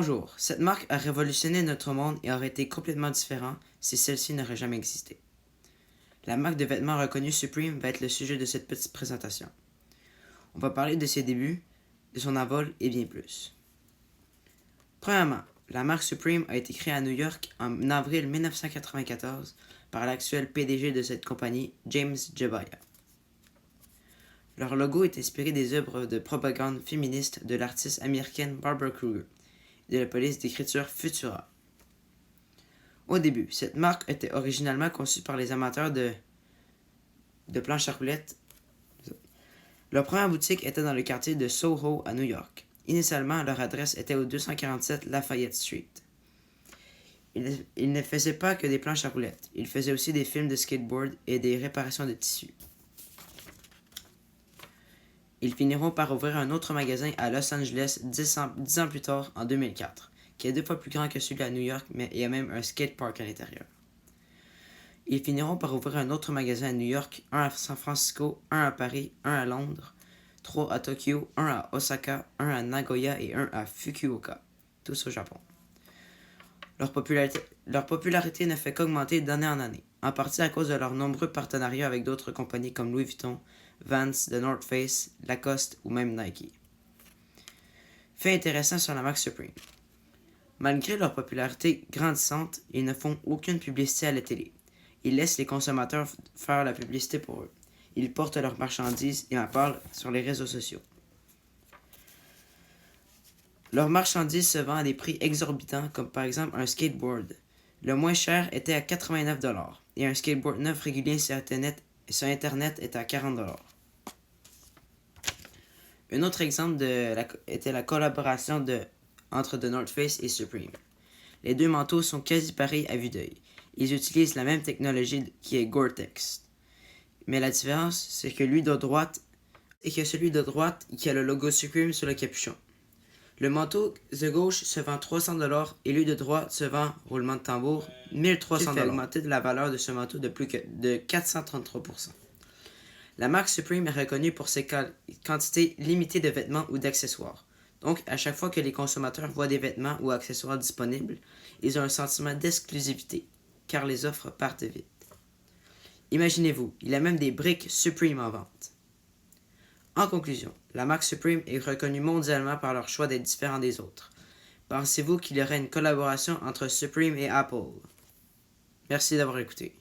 Bonjour, cette marque a révolutionné notre monde et aurait été complètement différent si celle-ci n'aurait jamais existé. La marque de vêtements reconnue Supreme va être le sujet de cette petite présentation. On va parler de ses débuts, de son envol et bien plus. Premièrement, la marque Supreme a été créée à New York en avril 1994 par l'actuel PDG de cette compagnie, James Jebbia. Leur logo est inspiré des œuvres de propagande féministe de l'artiste américaine Barbara Kruger et de la police d'écriture Futura. Au début, cette marque était originalement conçue par les amateurs de planches à roulettes. Leur première boutique était dans le quartier de Soho à New York. Initialement, leur adresse était au 247 Lafayette Street. Ils ne faisaient pas que des planches à roulettes. Ils faisaient aussi des films de skateboard et des réparations de tissus. Ils finiront par ouvrir un autre magasin à Los Angeles 10 ans plus tard, en 2004, qui est 2 fois plus grand que celui à New York, mais il y a même un skatepark à l'intérieur. Ils finiront par ouvrir un autre magasin à New York, un à San Francisco, un à Paris, un à Londres, 3 à Tokyo, un à Osaka, un à Nagoya et un à Fukuoka, tous au Japon. Leur popularité ne fait qu'augmenter d'année en année, en partie à cause de leurs nombreux partenariats avec d'autres compagnies comme Louis Vuitton, Vans, The North Face, Lacoste ou même Nike. Fait intéressant sur la marque Supreme. Malgré leur popularité grandissante, ils ne font aucune publicité à la télé. Ils laissent les consommateurs faire la publicité pour eux. Ils portent leurs marchandises et en parlent sur les réseaux sociaux. Leurs marchandises se vendent à des prix exorbitants, comme par exemple un skateboard. Le moins cher était à 89$ et un skateboard neuf régulier sur Internet était à 40$. Un autre exemple était la collaboration entre The North Face et Supreme. Les deux manteaux sont quasi pareils à vue d'œil. Ils utilisent la même technologie qui est Gore-Tex. Mais la différence, c'est que celui de droite qui a le logo Supreme sur le capuchon. Le manteau de gauche se vend 300$ et lui de droite se vend, roulement de tambour, 1300$. Fait augmenter de la valeur de ce manteau de plus que de 433%. La marque Supreme est reconnue pour ses quantités limitées de vêtements ou d'accessoires. Donc, à chaque fois que les consommateurs voient des vêtements ou accessoires disponibles, ils ont un sentiment d'exclusivité, car les offres partent vite. Imaginez-vous, il y a même des briques Supreme en vente. En conclusion, la marque Supreme est reconnue mondialement par leur choix d'être différent des autres. Pensez-vous qu'il y aurait une collaboration entre Supreme et Apple? Merci d'avoir écouté.